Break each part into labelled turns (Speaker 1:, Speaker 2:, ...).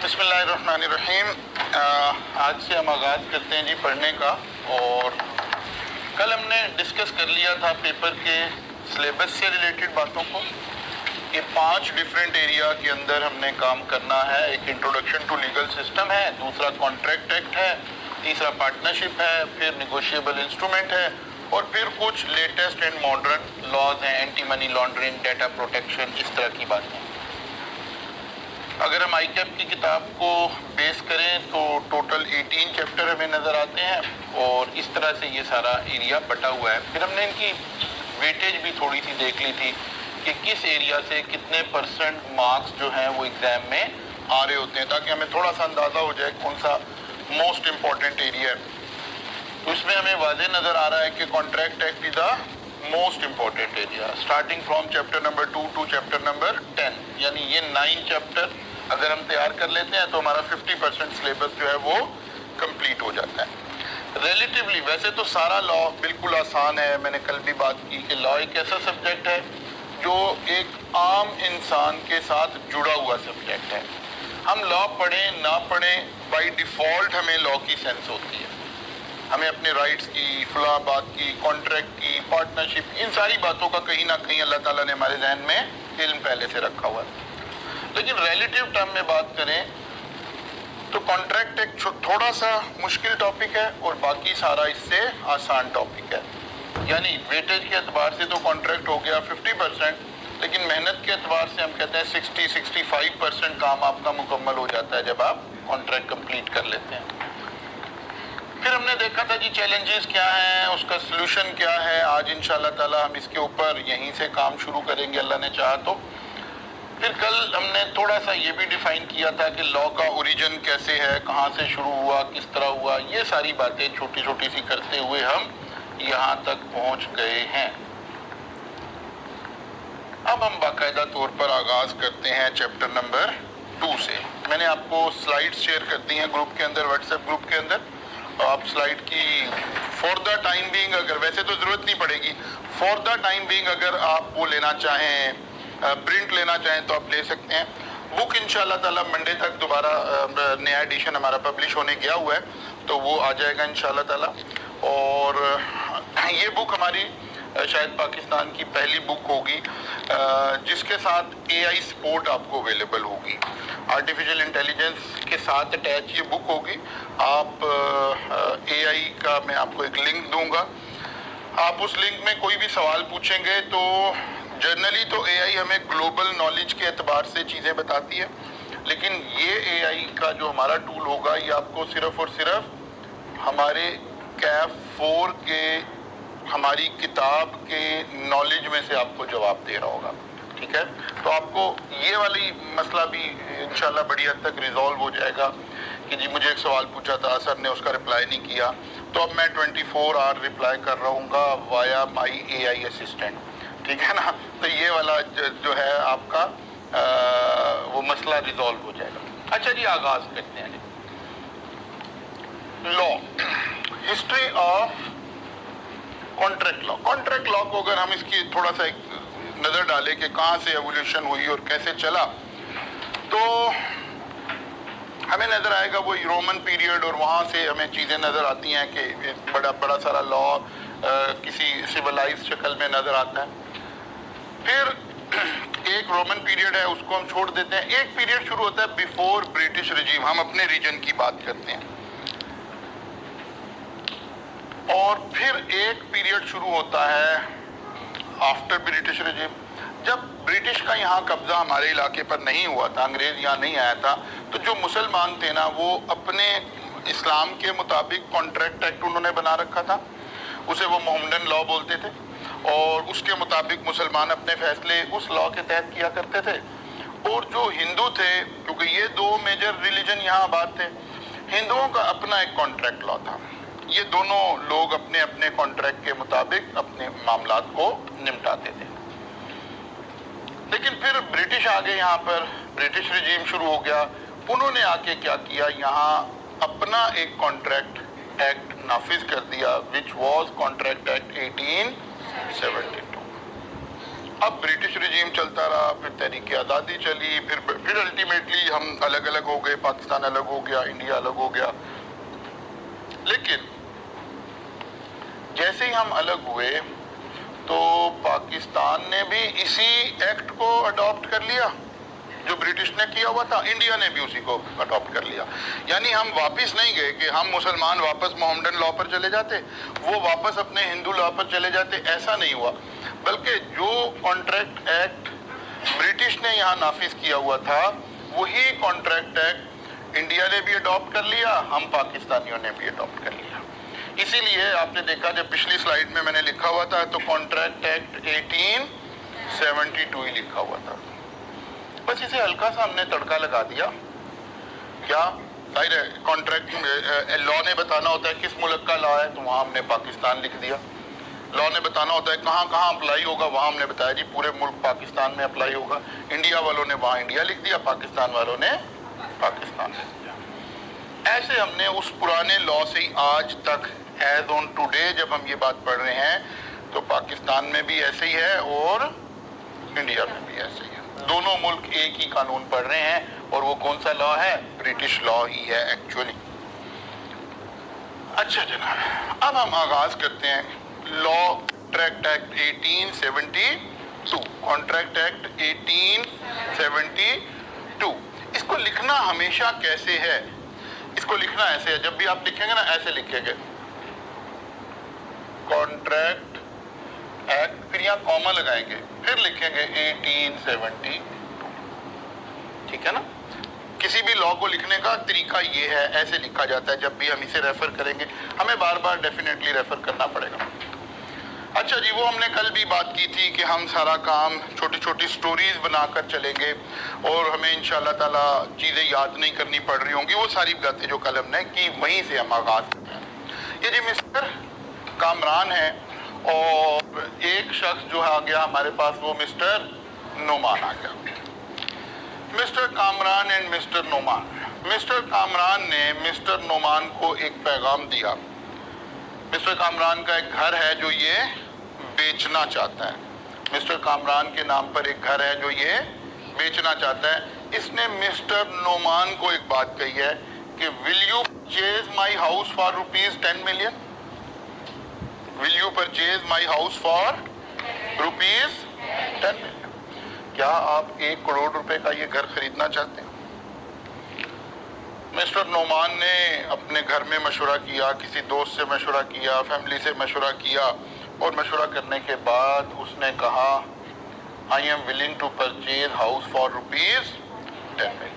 Speaker 1: बिस्मिल्लाहिर्रहमानिर्रहीम। आज से हम आगाज़ करते हैं जी पढ़ने का। और कल हमने डिस्कस कर लिया था पेपर के सिलेबस से रिलेटेड बातों को कि 5 डिफरेंट एरिया के अंदर हमने काम करना है। एक इंट्रोडक्शन टू लीगल सिस्टम है, दूसरा कॉन्ट्रैक्ट एक्ट है, तीसरा पार्टनरशिप है, फिर निगोशिएबल इंस्ट्रूमेंट है और फिर कुछ लेटेस्ट एंड मॉडर्न लॉज हैं, anti money laundering, data protection, इस तरह की बातें। अगर हम ICAP की किताब को बेस करें तो टोटल 18 चैप्टर हमें नज़र आते हैं और इस तरह से ये सारा एरिया बटा हुआ है। फिर हमने इनकी वेटेज भी थोड़ी सी देख ली थी कि किस एरिया से कितने % मार्क्स जो हैं वो एग्ज़ाम में आ रहे होते हैं, ताकि हमें थोड़ा सा अंदाज़ा हो जाए कौन सा मोस्ट इम्पॉर्टेंट एरिया है। तो इसमें हमें वाज़े नज़र आ रहा है कि contract act is the most important area, starting from chapter number 2 to chapter number 10। यानी ये 9 चैप्टर अगर हम तैयार कर लेते हैं तो हमारा 50% सिलेबस जो है वो कंप्लीट हो जाता है। रिलेटिवली वैसे तो सारा लॉ बिल्कुल आसान है। मैंने कल भी बात की कि लॉ एक ऐसा सब्जेक्ट है जो एक आम इंसान के साथ जुड़ा हुआ सब्जेक्ट है। हम लॉ पढ़ें ना पढ़ें, बाय डिफ़ॉल्ट हमें लॉ की सेंस होती है। हमें अपने राइट्स की, फला बात की, कॉन्ट्रैक्ट की, पार्टनरशिप, इन सारी बातों का कहीं ना कहीं अल्लाह ताला ने हमारे जहन में इल्म पहले से रखा हुआ है। लेकिन रिलेटिव टर्म में बात करें तो कॉन्ट्रैक्ट एक थोड़ा सा मुश्किल टॉपिक है और बाकी सारा इससे आसान टॉपिक है। यानी वेटेज के एतबार से तो कॉन्ट्रैक्ट हो गया 50%, लेकिन मेहनत के एतबार से हम कहते हैं 60-65% काम आपका मुकम्मल हो जाता है जब आप कॉन्ट्रैक्ट कंप्लीट कर लेते हैं। फिर हमने देखा था जी चैलेंजेस क्या हैं, उसका सलूशन क्या है। आज इंशाल्लाह ताला हम इसके ऊपर यहीं से काम शुरू करेंगे अल्लाह ने चाहा तो। फिर कल हमने थोड़ा सा ये भी डिफाइन किया था कि लॉ का ओरिजिन कैसे है, कहाँ से शुरू हुआ, किस तरह हुआ। ये सारी बातें छोटी छोटी सी करते हुए हम यहाँ तक पहुँच गए हैं। अब हम बाकायदा तौर पर आगाज़ करते हैं चैप्टर नंबर 2 से। मैंने आपको स्लाइड्स शेयर कर दी हैं ग्रुप के अंदर, व्हाट्सएप ग्रुप के अंदर। आप स्लाइड की फॉर द टाइम बीइंग, अगर वैसे तो ज़रूरत नहीं पड़ेगी, फॉर द टाइम बीइंग अगर आप वो लेना चाहें, प्रिंट लेना चाहें तो आप ले सकते हैं। बुक इंशाल्लाह ताला मंडे तक दोबारा नया एडिशन हमारा पब्लिश होने गया हुआ है, तो वो आ जाएगा इंशाल्लाह ताला। और ये बुक हमारी शायद पाकिस्तान की पहली बुक होगी जिसके साथ AI सपोर्ट आपको अवेलेबल होगी। आर्टिफिशियल इंटेलिजेंस के साथ अटैच ये बुक होगी। आप AI का मैं आपको एक लिंक दूंगा, आप उस लिंक में कोई भी सवाल पूछेंगे तो जनरली तो AI हमें ग्लोबल नॉलेज के एतबार से चीज़ें बताती है, लेकिन ये AI का जो हमारा टूल होगा ये आपको सिर्फ और सिर्फ हमारे CAF 4 के, हमारी किताब के नॉलेज में से आपको जवाब दे रहा होगा। ठीक है, तो आपको ये वाली मसला भी इंशाल्लाह बड़ी हद तक रिजॉल्व हो जाएगा कि जी मुझे एक सवाल पूछा था, सर ने उसका रिप्लाई नहीं किया, तो अब मैं 24 आवर रिप्लाई कर रहूँगा वाया माई AI असिस्टेंट। ठीक है ना, तो ये वाला जो है आपका वो मसला रिजॉल्व हो जाएगा। अच्छा जी, आगाज करते हैं। Law, history of contract law. Contract law को अगर हम इसकी थोड़ा सा एक नज़र डालें कि कहाँ से एवोल्यूशन हुई और कैसे चला, तो हमें नज़र आएगा वो रोमन पीरियड, और वहाँ से हमें चीज़ें नज़र आती हैं कि बड़ा सारा लॉ किसी सिविलाइज शक्ल में नज़र आता है। फिर एक रोमन पीरियड है, उसको हम छोड़ देते हैं। एक पीरियड शुरू होता है बिफोर ब्रिटिश रिजीम, हम अपने रीजन की बात करते हैं। और फिर एक पीरियड शुरू होता है आफ्टर ब्रिटिश रिजीम, जब ब्रिटिश का यहाँ कब्जा हमारे इलाके पर नहीं हुआ था, अंग्रेज यहाँ नहीं आया था, तो जो मुसलमान थे ना वो अपने इस्लाम के मुताबिक कॉन्ट्रैक्ट एक्ट उन्होंने बना रखा था, उसे वो मोहम्मदन लॉ बोलते थे, और उसके मुताबिक मुसलमान अपने फैसले उस लॉ के तहत किया करते थे। और जो हिंदू थे, क्योंकि ये 2 मेजर रिलीजन यहाँ आबाद थे, हिंदुओं का अपना एक कॉन्ट्रैक्ट लॉ था। ये दोनों लोग अपने अपने कॉन्ट्रैक्ट के मुताबिक अपने मामलात को निपटाते थे। लेकिन फिर ब्रिटिश आ गए यहाँ पर, ब्रिटिश रिजीम शुरू हो गया। उन्होंने आके क्या किया, यहाँ अपना एक कॉन्ट्रैक्ट एक्ट नाफिज कर दिया, विच वॉज कॉन्ट्रैक्ट एक्ट 1872। अब ब्रिटिश रिजीम चलता रहा, फिर तहरीक आज़ादी चली, फिर अल्टीमेटली हम अलग अलग हो गए, पाकिस्तान अलग हो गया, इंडिया अलग हो गया। लेकिन जैसे ही हम अलग हुए तो पाकिस्तान ने भी इसी एक्ट को अडॉप्ट कर लिया जो ब्रिटिश ने किया हुआ था, इंडिया ने भी उसी को अडॉप्ट कर लिया। यानी हम वापस नहीं गए कि हम मुसलमान वापस मोहम्मदन लॉ पर चले जाते, वो वापस अपने हिंदू लॉ पर चले जाते, ऐसा नहीं हुआ। बल्कि जो कॉन्ट्रैक्ट एक्ट ब्रिटिश ने यहाँ नाफिज किया हुआ था, वही कॉन्ट्रैक्ट एक्ट इंडिया ने भी अडॉप्ट कर लिया, हम पाकिस्तानियों ने भी अडॉप्ट कर लिया। इसीलिए आपने देखा जब पिछली स्लाइड में मैंने लिखा हुआ था तो कॉन्ट्रैक्ट एक्ट 1872 ही लिखा हुआ था। बस इसे हल्का सा हमने तड़का लगा दिया। क्या जाहिर है कॉन्ट्रैक्ट लॉ ने बताना होता है किस मुल्क का लॉ है, तो वहाँ हमने पाकिस्तान लिख दिया। लॉ ने बताना होता है कहाँ कहाँ अप्लाई होगा, वहाँ हमने बताया जी पूरे मुल्क पाकिस्तान में अप्लाई होगा। इंडिया वालों ने वहाँ इंडिया लिख दिया, पाकिस्तान वालों ने पाकिस्तान लिख दिया। ऐसे हमने उस पुराने लॉ से ही आज तक एज ऑन टुडे जब हम ये बात पढ़ रहे हैं तो पाकिस्तान में भी ऐसे ही है और इंडिया में भी ऐसे ही है। दोनों मुल्क एक ही कानून पढ़ रहे हैं और वो कौन सा लॉ है? ब्रिटिश लॉ ही है एक्चुअली। अच्छा जनाब, अब हम आगाज करते हैं law contract act 1872, contract act 1872। इसको लिखना हमेशा कैसे है? इसको लिखना ऐसे है, जब भी आप लिखेंगे ना ऐसे लिखेंगे कॉन्ट्रैक्ट एक्ट, फिर यहाँ कॉमा लगाएंगे, फिर लिखेंगे 1872। ठीक है ना? किसी भी लॉ को लिखने का तरीका ये है, ऐसे लिखा जाता है। जब भी हम इसे रेफर करेंगे हमें बार बार डेफिनेटली रेफर करना पड़ेगा। अच्छा जी, वो हमने कल भी बात की थी कि हम सारा काम छोटी छोटी स्टोरीज बनाकर चलेंगे और हमें इंशाल्लाह ताला चीज़ें याद नहीं करनी पड़ रही होंगी। वो सारी बातें जो कल हमने की वहीं से हम आगाज करते हैं। ये जी मिस्टर कामरान है और एक शख्स जो आ गया हमारे पास, वो मिस्टर नोमान आ गया। Mister Kamran and mister Noman. Mister Kamran ने मिस्टर नोमान को एक पैगाम दिया। मिस्टर कामरान का एक घर है जो ये बेचना चाहता है। मिस्टर कामरान के नाम पर एक घर है जो ये बेचना चाहता है। इसने मिस्टर नोमान को एक बात कही है कि will you purchase my house for ₹10 million? Will you purchase my house for ₹10 million? क्या आप 1 करोड़ रुपए का ये घर खरीदना चाहते हैं? मिस्टर नोमान ने अपने घर में मशवरा किया, किसी दोस्त से मशवरा किया, फैमिली से मशवरा किया और मशवरा करने के बाद उसने कहा I am willing to purchase house for ₹10 million।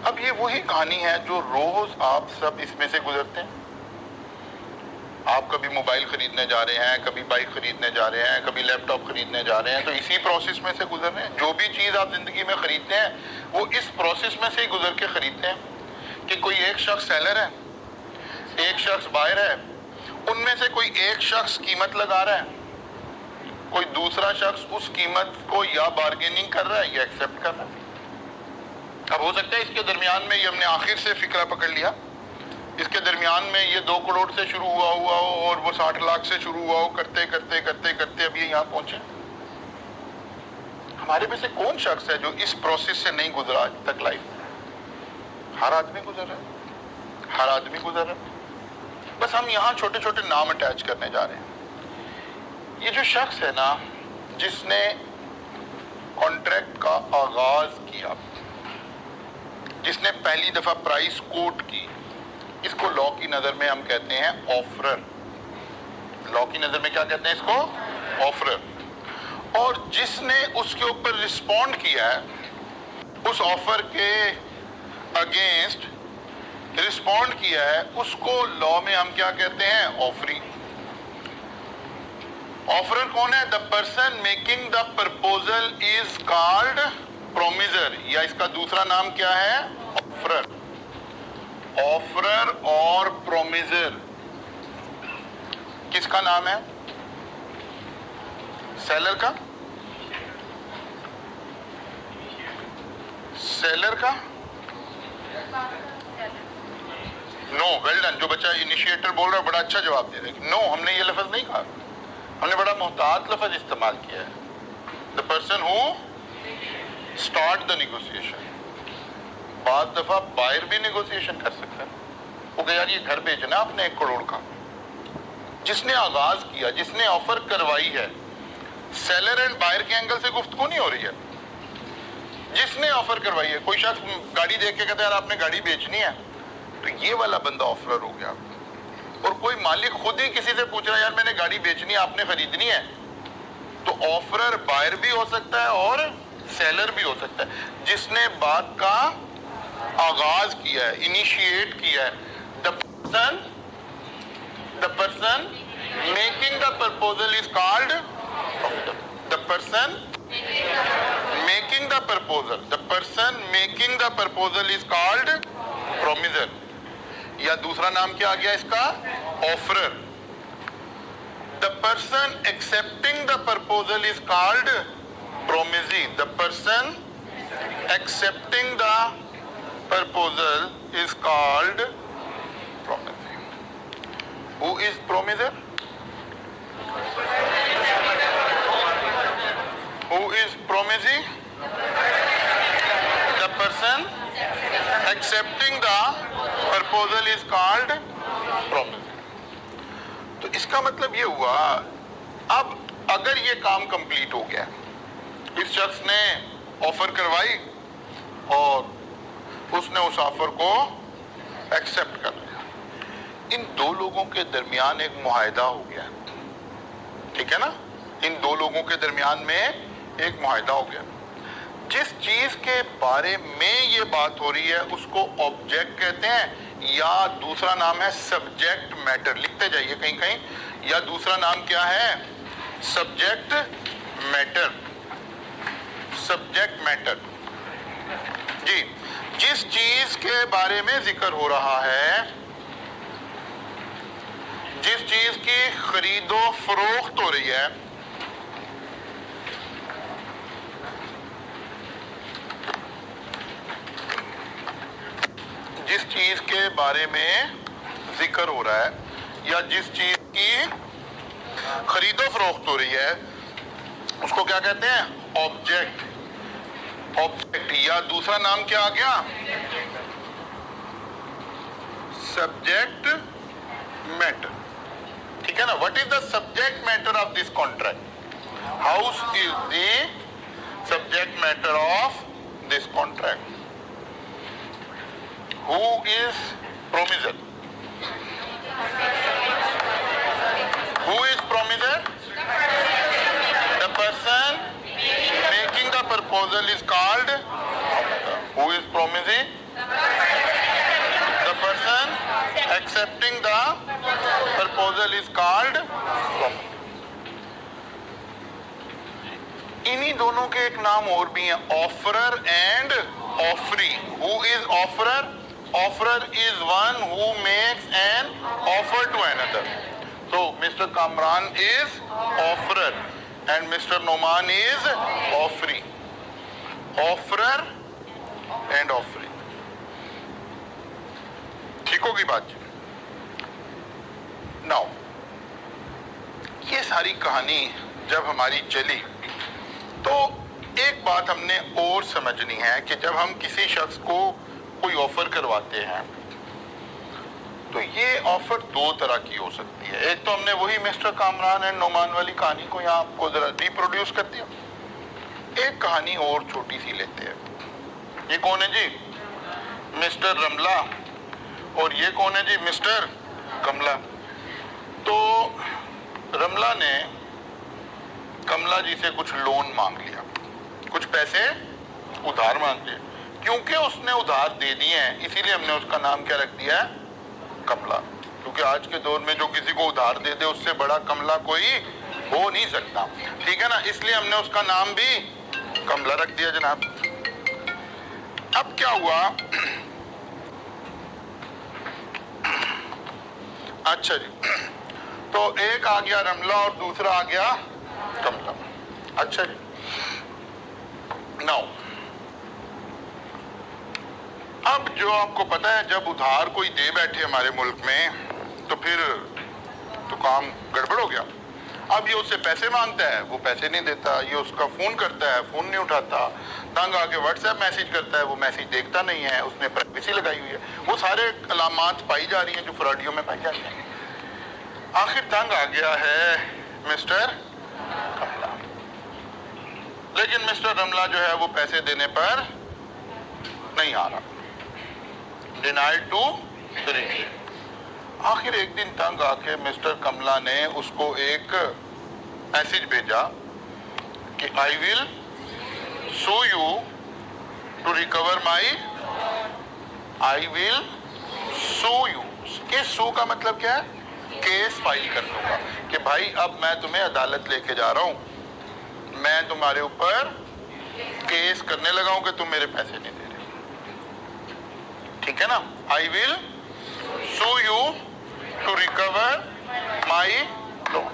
Speaker 1: अब ये वही कहानी है जो रोज आप सब इसमें से गुजरते हैं। आप कभी मोबाइल खरीदने जा रहे हैं, कभी बाइक खरीदने जा रहे हैं, कभी लैपटॉप खरीदने जा रहे हैं, तो इसी प्रोसेस में से गुजर रहे हैं। जो भी चीज़ आप जिंदगी में खरीदते हैं वो इस प्रोसेस में से ही गुजर के खरीदते हैं कि कोई एक शख्स सेलर है, एक शख्स बायर है, उनमें से कोई एक शख्स कीमत लगा रहा है, कोई दूसरा शख्स उस कीमत को या बार्गेनिंग कर रहा है या एक्सेप्ट कर रहा है। अब हो सकता है इसके दरमियान में ये हमने आखिर से फिक्रा पकड़ लिया, इसके दरमियान में ये 2 करोड़ से शुरू हुआ हो और वो 60 लाख से शुरू हुआ हो, करते करते करते करते अब ये यहाँ पहुंचे। हमारे में से कौन शख्स है जो इस प्रोसेस से नहीं गुजरा आज तक लाइफ में? हर आदमी गुजर रहा है, हर आदमी गुजर रहा है। बस हम यहाँ छोटे छोटे नाम अटैच करने जा रहे हैं। ये जो शख्स है ना जिसने कॉन्ट्रैक्ट का आगाज किया, जिसने पहली दफा प्राइस कोट की, इसको लॉ की नजर में हम कहते हैं ऑफरर। लॉ की नजर में क्या कहते हैं इसको? ऑफरर। और जिसने उसके ऊपर रिस्पॉन्ड किया है, उस ऑफर के अगेंस्ट रिस्पॉन्ड किया है, उसको लॉ में हम क्या कहते हैं? ऑफरी। ऑफरर कौन है? The person making the proposal is called promisor, या इसका दूसरा नाम क्या है? ऑफरर। ऑफरर और प्रोमिजर किसका नाम है? सेलर का? सेलर का? No, well done. जो बच्चा इनिशिएटर बोल रहा है बड़ा अच्छा जवाब दे रहा है। नो, हमने ये लफ्ज नहीं कहा, हमने बड़ा मोहतात लफ्ज इस्तेमाल किया है, the person who start the negotiation. बाद दफा बायर भी नेगोशिएशन कर सकता है, वो कहे यार ये घर बेचना आपने 1 करोड़ का। जिसने आगाज किया, जिसने ऑफर करवाई है, सेलर एंड बायर के एंगल से गुफ्तगू नहीं हो रही है, जिसने ऑफर करवाई है। कोई शख्स गाड़ी देख के कहता है यार आपने गाड़ी बेचनी है, तो ये वाला बंदा ऑफरर हो गया। और कोई मालिक खुद ही किसी से पूछ रहा है यार मैंने गाड़ी बेचनी है आपने खरीदनी है, तो ऑफरर बायर भी हो सकता है और सेलर भी हो सकता है। जिसने बात का आगाज किया है, इनिशिएट किया है, the person making the proposal is called, the person making the proposal, the person making the proposal is called promisor. या दूसरा नाम क्या आ गया इसका, offerer. The person accepting the proposal is called promisee. The person accepting the proposal is called promisee. Who is promiser? Who is promisee? The person accepting the proposal is called promisee. तो इसका मतलब ये हुआ, अब अगर ये काम complete हो गया, इस शख्स ने ऑफर करवाई और उसने उस ऑफर को एक्सेप्ट कर लिया, इन दो लोगों के दरमियान एक मुआहदा हो गया, ठीक है ना। इन दो लोगों के दरमियान में एक मुआहदा हो गया। जिस चीज के बारे में ये बात हो रही है उसको ऑब्जेक्ट कहते हैं, या दूसरा नाम है सब्जेक्ट मैटर। लिखते जाइए कहीं कहीं, या दूसरा नाम क्या है, सब्जेक्ट मैटर। सब्जेक्ट मैटर जी, जिस चीज के बारे में जिक्र हो रहा है, जिस चीज की खरीदो फरोख्त हो रही है, जिस चीज के बारे में जिक्र हो रहा है, या जिस चीज की खरीदो फरोख्त हो रही है, उसको क्या कहते हैं, ऑब्जेक्ट। ऑब्जेक्ट, या दूसरा नाम क्या आ गया, सब्जेक्ट मैटर, ठीक है ना। What is the subject matter of this contract? House is the subject matter of this contract. Who is promisor? Who is promisor? The person making the proposal is called, who is promisee? The person accepting the proposal is called promisee. इन्हीं दोनों के एक नाम और भी हैं, offeror and offeree. Who is offerer? Offerer is one who makes an offer to another. So Mr. Kamran is offerer and Mr. Noman is offering. Offerer and offering. ठीक होगी बात। नाउ ये सारी कहानी जब हमारी चली तो एक बात हमने और समझनी है कि जब हम किसी शख्स को कोई ऑफर करवाते हैं तो ये ऑफर दो तरह की हो सकती है। एक तो हमने वही मिस्टर कामरान एंड नोमान वाली कहानी को यहाँ आपको जरा रिप्रोड्यूस कर दिया। एक कहानी और छोटी सी लेते हैं। ये कौन है जी? मिस्टर रमला। और ये कौन है जी? मिस्टर कमला। तो रमला ने कमला जी से कुछ लोन मांग लिया, कुछ पैसे उधार मांग लिए। क्योंकि उसने उधार दे दिए हैं इसीलिए हमने उसका नाम क्या रख दिया है? कमला। क्योंकि आज के दौर में जो किसी को उधार दे दे उससे बड़ा कमला कोई हो नहीं सकता, ठीक है ना। इसलिए हमने उसका नाम भी कमला रख दिया जनाब। अब क्या हुआ? अच्छा जी, तो एक आ गया रमला और दूसरा आ गया कमला। अच्छा जी, नाउ अब जो आपको पता है जब उधार कोई दे बैठे हमारे मुल्क में तो फिर तो काम गड़बड़ हो गया। अब ये उससे पैसे मांगता है, वो पैसे नहीं देता। ये उसका फोन करता है, फोन नहीं उठाता। तंग आके व्हाट्सएप मैसेज करता है, वो मैसेज देखता नहीं है, उसने प्राइवेसी लगाई हुई है। वो सारे अलामात पाई जा रही हैं जो फ्रॉडियों में पाई जाती हैं। आखिर तंग आ गया है मिस्टर कमला, लेकिन मिस्टर रमला जो है वो पैसे देने पर नहीं आ रहा, डिनाइड टू रिसीव। आखिर एक दिन तंग आके मिस्टर कमला ने उसको एक मैसेज भेजा कि I will sue you to recover my, I will sue you. इस सू का मतलब क्या है? केस फाइल कर दूंगा कि भाई अब मैं तुम्हें अदालत लेके जा रहा हूं, मैं तुम्हारे ऊपर केस करने लगा हूं कि तुम मेरे पैसे नहीं दे रहे। ठीक है ना? I will sue you to recover my loan.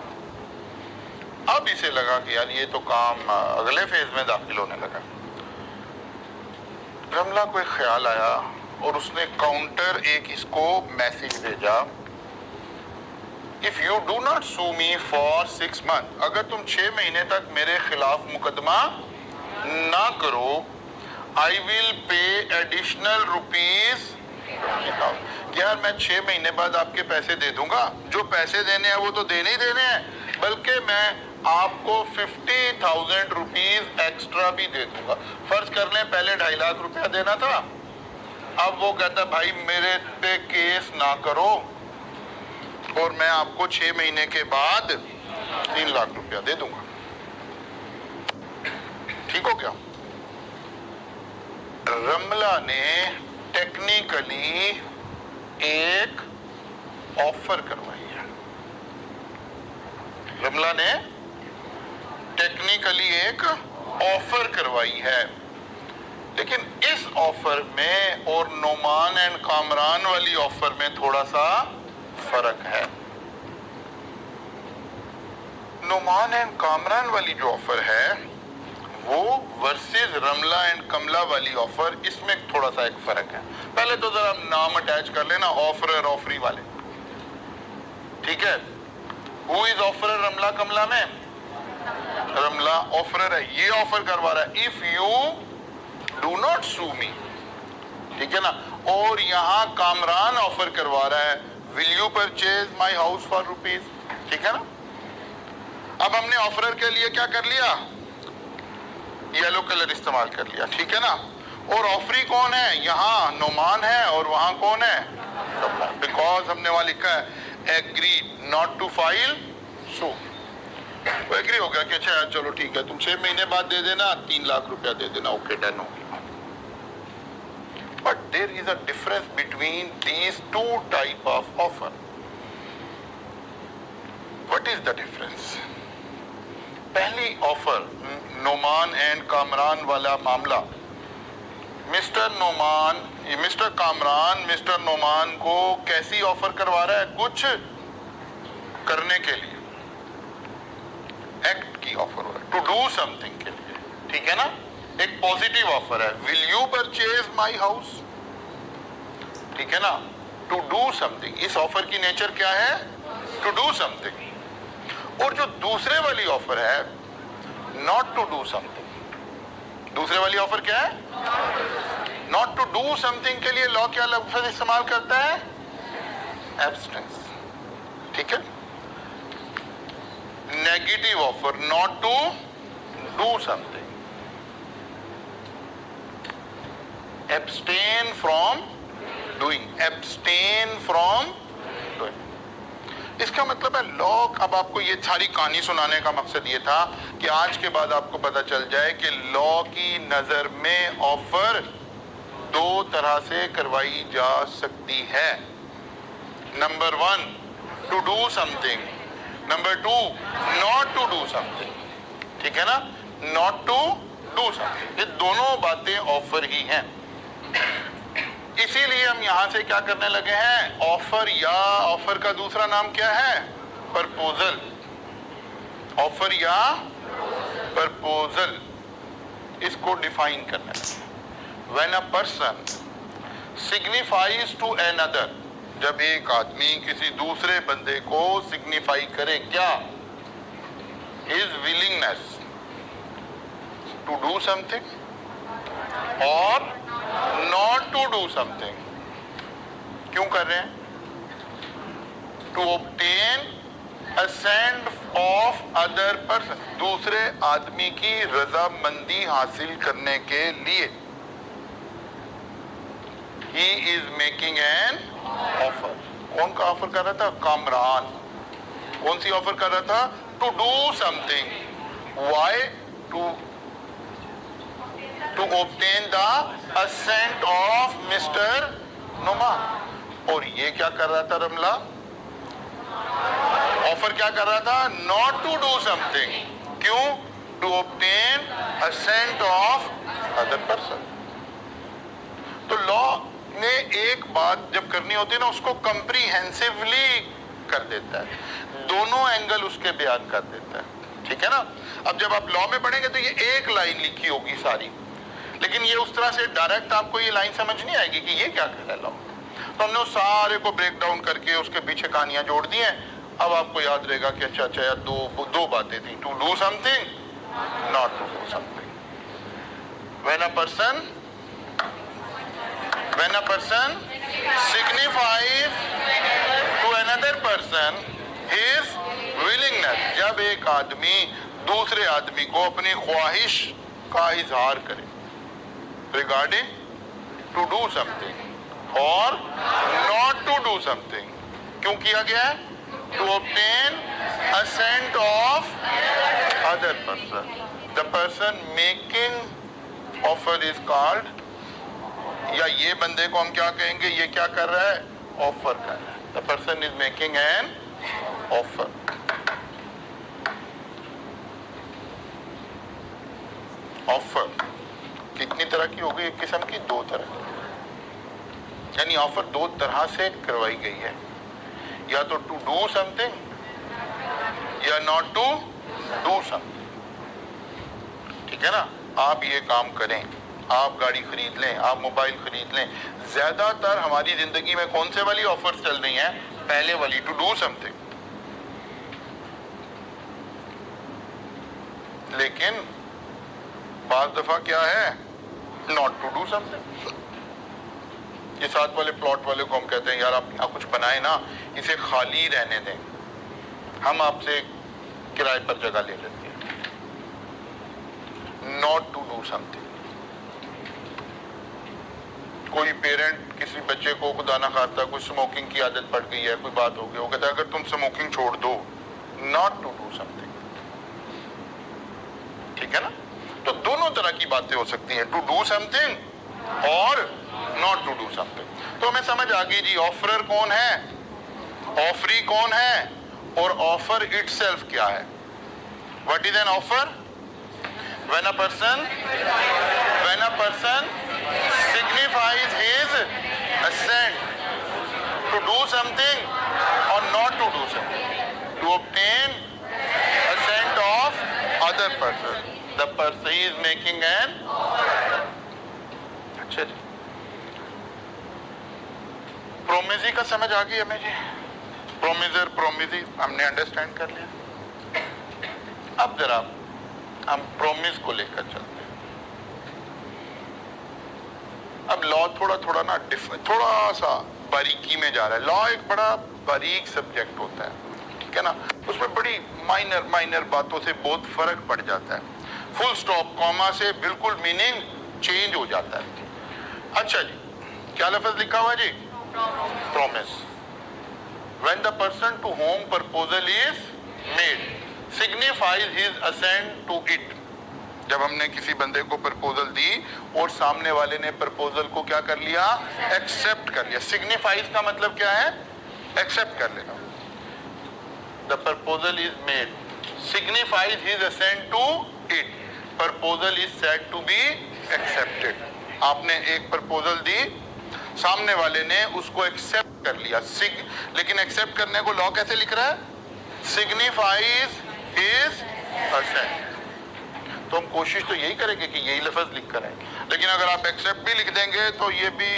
Speaker 1: अब इसे लगा कि यार ये तो काम अगले फेज में दाखिल होने लगा। रमला को एक ख्याल आया और उसने काउंटर एक इसको मैसेज भेजा, if you do not sue me for 6 months, अगर तुम 6 महीने तक मेरे खिलाफ मुकदमा ना करो, आई विल पे एडिशनल रुपीज। यार मैं 6 महीने बाद आपके पैसे दे दूंगा, जो पैसे देने हैं वो तो देने ही देने हैं, बल्कि मैं आपको 50,000 रुपीज एक्स्ट्रा भी दे दूंगा। फर्ज कर लें पहले 2.5 लाख रुपया देना था, अब वो कहता भाई मेरे पे केस ना करो और मैं आपको 6 महीने के बाद 3 लाख रुपया दे दूंगा। ठीक हो क्या? रमला ने टेक्निकली एक ऑफर करवाई है। रमला ने टेक्निकली एक ऑफर करवाई है, लेकिन इस ऑफर में और नोमान एंड कामरान वाली ऑफर में थोड़ा सा फर्क है। नोमान एंड कामरान वाली जो ऑफर है वो वर्सेस रमला एंड कमला वाली ऑफर, इसमें थोड़ा सा एक फर्क है। पहले तो जरा नाम अटैच कर लेना, ऑफरर ऑफरी वाले। ठीक है? हु इज ऑफरर रमला कमला में? रमला ऑफरर है, ये ऑफर करवा रहा है if you do not sue मी। ठीक है ना? और यहां कामरान ऑफर करवा रहा है will you purchase my house for rupees. ठीक है ना? अब हमने ऑफरर के लिए क्या कर लिया? येलो कलर इस्तेमाल कर लिया। ठीक है ना? और ऑफरी कौन है? यहाँ नोमान है और वहां कौन है? बिकॉज हमने वहां लिखा है एग्री नॉट टू फाइल सू। वो एग्री हो गया कि अच्छा चलो ठीक है, तुम 6 महीने बाद दे देना, 3 लाख रुपया दे देना, ओके डन हो गया। But there is a difference between these two type of offer. What is the difference? पहली ऑफर नोमान एंड कामरान वाला मामला, मिस्टर कामरान मिस्टर नोमान को कैसी ऑफर करवा रहा है? कुछ करने के लिए, एक्ट की ऑफर हो रहा है, टू डू समथिंग के लिए। ठीक है ना? एक पॉजिटिव ऑफर है, will you purchase my house. ठीक है ना? To do something. इस ऑफर की नेचर क्या है? To do something. और जो दूसरे वाली ऑफर है नॉट टू डू समथिंग। दूसरे वाली ऑफर क्या है? नॉट टू डू समथिंग के लिए लॉ क्या लफ्ज़ इस्तेमाल करता है? एब्स्टेंस। ठीक है? Negative offer not to do something, abstain from doing, abstain from doing. इसका मतलब है लॉ। अब आपको ये सारी कहानी सुनाने का मकसद ये था कि आज के बाद आपको पता चल जाए कि लॉ की नजर में ऑफर 2 तरह से करवाई जा सकती है। Number 1 to do something, number 2 not to do something. ठीक है ना? नॉट टू डू समथिंग, ये दोनों बातें ऑफर ही हैं। इसीलिए हम यहां से क्या करने लगे हैं? ऑफर, या ऑफर का दूसरा नाम क्या है? प्रपोजल। ऑफर या प्रपोजल, इसको डिफाइन करने लगे। When a person signifies to another, जब एक आदमी किसी दूसरे बंदे को सिग्निफाई करे, क्या? his willingness to do something or not to do something. क्यों कर रहे हैं? To obtain assent of other person, दूसरे आदमी की रजामंदी हासिल करने के लिए. He is making an offer. कौन का ऑफर कर रहा था? कामरान. कौन सी ऑफर कर रहा था? To do something. Why? To obtain the assent of Mr. Numan. और ये क्या कर रहा था रमला? ऑफर क्या कर रहा था? Not to do something. क्यों? To obtain assent of other person. तो लॉ ने एक बात जब करनी होती है ना, उसको कंप्रीहेंसिवली कर देता है, दोनों एंगल उसके बयान कर देता है. ठीक है ना? अब जब आप लॉ में पढ़ेंगे तो ये एक लाइन लिखी होगी सारी, लेकिन ये उस तरह से डायरेक्ट आपको ये लाइन समझ नहीं आएगी कि ये क्या कर रहा है लॉ. तो हमने उस सारे को ब्रेक डाउन करके उसके पीछे कहानियां जोड़ दी हैं. अब आपको याद रहेगा कि अच्छा अच्छा यार दो बातें थी. To do something, not to do something. When a person signifies to another person his willingness, जब एक आदमी दूसरे आदमी को अपनी ख्वाहिश का इजहार करे regarding to do something or not to do something. क्यों किया गया है? To obtain assent of other person. The person making offer is called, या ये बंदे को हम क्या कहेंगे? ये क्या कर रहा है? ऑफर कर रहा है. The person is making an offer. Offer कितनी तरह की होगी? एक किस्म की, दो तरह की. यानी ऑफर दो तरह से करवाई गई है, या तो टू डू समथिंग या नॉट टू डू समथिंग. ठीक है ना? आप ये काम करें, आप गाड़ी खरीद लें, आप मोबाइल खरीद लें. ज्यादातर हमारी जिंदगी में कौन से वाली ऑफर्स चल रही हैं? पहले वाली, टू डू समथिंग. लेकिन बाज़ दफा क्या है? Not to do something. ये साथ वाले प्लॉट वाले को हम कहते हैं यार आप यहाँ कुछ बनाए ना, इसे खाली रहने दें, हम आपसे किराए पर जगह ले लेते हैं. Not to do something. कोई पेरेंट किसी बच्चे को खुदा ना खास्ता कोई स्मोकिंग की आदत पड़ गई है, कोई बात हो गई, वो कहता है अगर तुम स्मोकिंग छोड़ दो. Not to do something. ठीक है ना? तो दोनों तरह की बातें हो सकती हैं, टू डू समथिंग और नॉट टू डू समथिंग. तो हमें समझ आ गई जी ऑफरर कौन है, ऑफरी कौन है, और ऑफर इटसेल्फ क्या है. What is an offer? When a person signifies his assent to do something or not to do something, to obtain assent of other person. The person is making an. अच्छा जी, प्रोमिजी का समझ आ गई हमें जी. प्रोमिजर, प्रोमिजी हमने understand कर लिया. अब जरा हम प्रोमिस को लेकर चलते हैं. अब लॉ थोड़ा ना थोड़ा सा बारीकी में जा रहा है. लॉ एक बड़ा बारीक सब्जेक्ट होता है. ठीक है ना? उसमें बड़ी माइनर बातों से बहुत फर्क पड़ जाता है. फुल स्टॉप कॉमा से बिल्कुल मीनिंग चेंज हो जाता है. अच्छा जी, क्या लफ्ज लिखा हुआ है जी? Promise. When the person to whom proposal is made signifies his assent to it. जब हमने किसी बंदे को प्रपोजल दी और सामने वाले ने प्रपोजल को क्या कर लिया? एक्सेप्ट कर लिया. सिग्निफाइज का मतलब क्या है? एक्सेप्ट कर लेना. The proposal is made signifies his assent to it. Proposal is said to be accepted. आपने एक प्रपोजल दी, सामने वाले ने उसको एक्सेप्ट कर लिया. लेकिन एक्सेप्ट करने को लॉ कैसे लिख रहा है? Signifies his assent. तो हम कोशिश तो यही करेंगे कि यही लफ्ज लिख कर आए. लेकिन अगर आप एक्सेप्ट भी लिख देंगे तो ये भी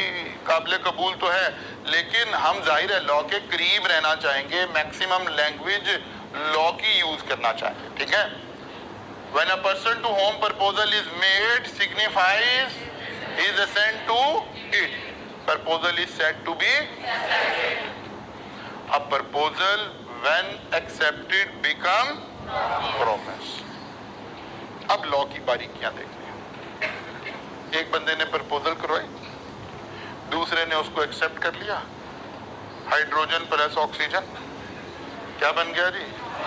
Speaker 1: काबिल कबूल तो है, लेकिन हम जाहिर है लॉ के करीब रहना चाहेंगे. मैक्सिमम लैंग्वेज लॉ की यूज करना चाहेंगे, ठीक है। When a person to whom proposal is made signifies his assent to it. Proposal is said to be a proposal when accepted become promise. अब लॉ की बारीकियां देखते हैं। एक बंदे ने प्रपोजल करवाई, दूसरे ने उसको एक्सेप्ट कर लिया। हाइड्रोजन प्लस ऑक्सीजन क्या बन गया जी?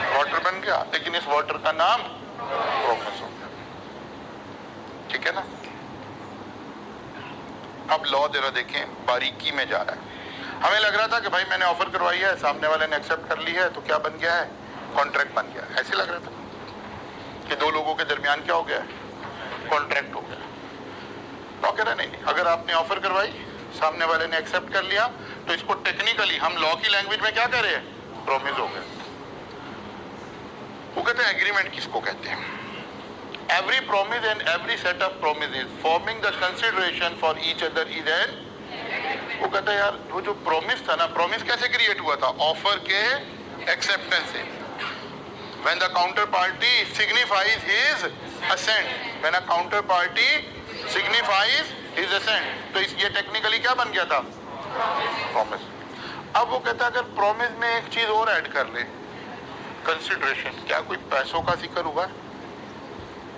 Speaker 1: वाटर बन गया, लेकिन इस वाटर का नाम प्रोमिस हो गया, ठीक है ना। अब लॉ जरा देखें, बारीकी में जा रहा है। हमें लग रहा था कि भाई मैंने ऑफर करवाई है, सामने वाले ने एक्सेप्ट कर ली है, तो क्या बन गया है? कॉन्ट्रैक्ट बन गया। ऐसे लग रहा था कि दो लोगों के दरमियान क्या हो गया? कॉन्ट्रैक्ट हो गया। लॉ कह रहा नहीं, अगर आपने ऑफर करवाई, सामने वाले ने एक्सेप्ट कर लिया, तो इसको टेक्निकली हम लॉ की लैंग्वेज में क्या कर रहे हैं? प्रोमिस हो गया। वो कहते हैं एग्रीमेंट किसको कहते हैं? Every promise and every set of promises forming the consideration for each other is an. वो कहता है यार वो जो प्रोमिस था ना, प्रोमिस कैसे क्रिएट हुआ था? ऑफर के एक्सेप्टेंस से। When the counter party signifies his assent, when a counter party signifies his assent, तो ये टेक्निकली क्या बन गया था? प्रोमिस। अब वो कहता है अगर प्रोमिस में एक चीज और ऐड कर ले, कंसिडरेशन। क्या कोई पैसों का जिक्र हुआ?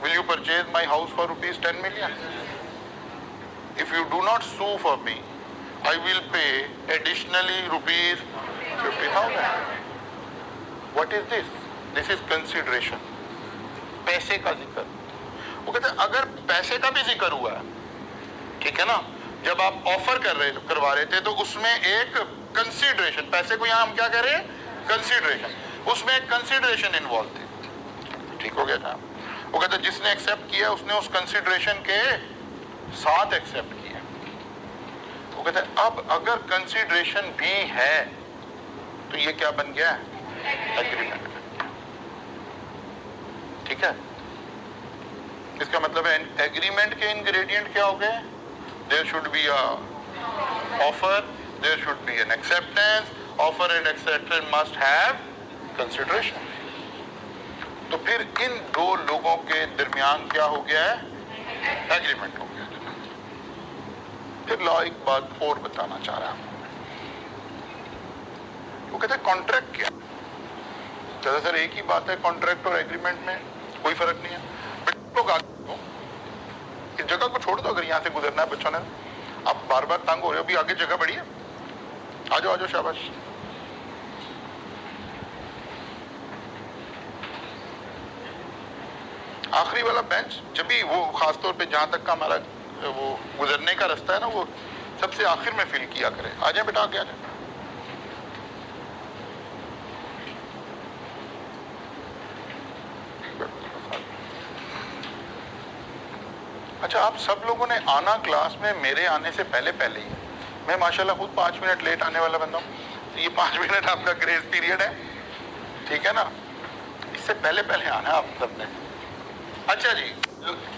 Speaker 1: Will you purchase my house for ₹10 million? If you do not sue for me, I will pay additionally ₹50,000। What is this? This is consideration, पैसे का जिक्र। वो कहते हैं अगर पैसे का भी जिक्र हुआ है, ठीक है ना, जब आप ऑफर करवा रहे थे, तो उसमें एक कंसिडरेशन, पैसे को यहां हम क्या कह रहे हैं? कंसिडरेशन, उसमें एक कंसिडरेशन इन्वॉल्व थी, ठीक हो गया ना। वो कहते जिसने एक्सेप्ट किया उसने उस कंसिडरेशन के साथ एक्सेप्ट किया। वो कहते अब अगर कंसिडरेशन भी है तो ये क्या बन गया? एग्रीमेंट, ठीक है। इसका मतलब है एग्रीमेंट के इंग्रेडिएंट क्या हो गए? There should be a offer, there should be an acceptance, offer and acceptance must have consideration. तो फिर इन दो लोगों के दरमियान क्या हो गया है? एग्रीमेंट हो गया। फिर लॉ एक बात और बताना चाह रहा है। वो कहते हैं कॉन्ट्रैक्ट क्या? कहते सर एक ही बात है, कॉन्ट्रैक्ट और एग्रीमेंट में कोई फर्क नहीं है। लोग आगे इस जगह को छोड़ दो, अगर यहाँ से गुजरना है बच्चों ने। आप बार बार तंग हो रहे हो, अभी आगे जगह बड़ी है, आ जाओ आ जाओ, शाबाश। आखिरी वाला बेंच, जब भी वो खासतौर पे जहां तक का हमारा वो गुजरने का रास्ता है ना, वो सबसे आखिर में फिल किया करें। आ जाए बेटा, आगे आ जाए। अच्छा, आप सब लोगों ने आना क्लास में मेरे आने से पहले पहले ही। मैं माशाल्लाह खुद 5 मिनट लेट आने वाला बंदा हूँ, तो ये 5 मिनट आपका ग्रेस पीरियड है, ठीक है ना। इससे पहले पहले आना आप सबने। अच्छा जी,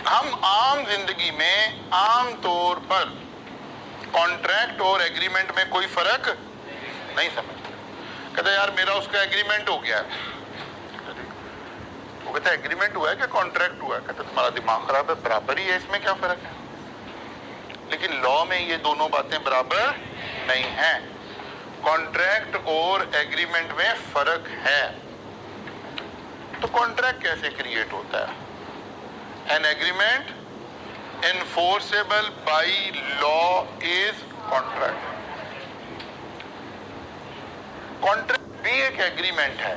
Speaker 1: हम आम जिंदगी में आम तौर पर कॉन्ट्रैक्ट और एग्रीमेंट में कोई फर्क नहीं समझते। कहते यार मेरा उसका एग्रीमेंट हो गया है। वो कहता है एग्रीमेंट हुआ है कि कॉन्ट्रैक्ट हुआ है? कहता तुम्हारा दिमाग खराब है, बराबर ही है, इसमें क्या फर्क है? लेकिन लॉ में ये दोनों बातें बराबर नहीं है। कॉन्ट्रैक्ट और एग्रीमेंट में फर्क है। तो कॉन्ट्रैक्ट कैसे क्रिएट होता है? An agreement enforceable by law is contract. Contract भी एक एग्रीमेंट है,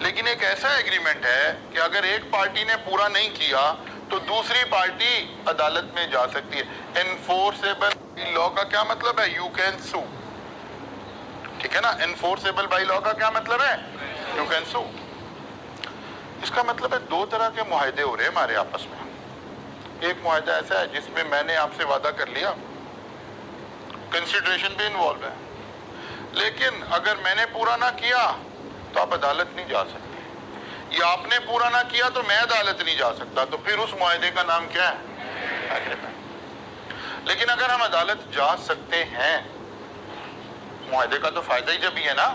Speaker 1: लेकिन एक ऐसा एग्रीमेंट है कि अगर एक पार्टी ने पूरा नहीं किया तो दूसरी पार्टी अदालत में जा सकती है। एनफोर्सेबल लॉ का क्या मतलब है? यू कैन सू, ठीक है ना। एनफोर्सेबल बाई लॉ का क्या मतलब है? You can sue. इसका मतलब है दो तरह के मुआहदे हो रहे हैं हमारे आपस में। एक मुआहदा ऐसा है जिसमें मैंने आपसे वादा कर लिया, कंसिडरेशन भी इन्वॉल्व है, लेकिन अगर मैंने पूरा ना किया तो आप अदालत नहीं जा सकते, या आपने पूरा ना किया तो मैं अदालत नहीं जा सकता। तो फिर उस मुआहदे का नाम क्या है? एग्रीमेंट। लेकिन अगर हम अदालत जा सकते हैं, मुआहदे का तो फायदा ही जब ही है ना,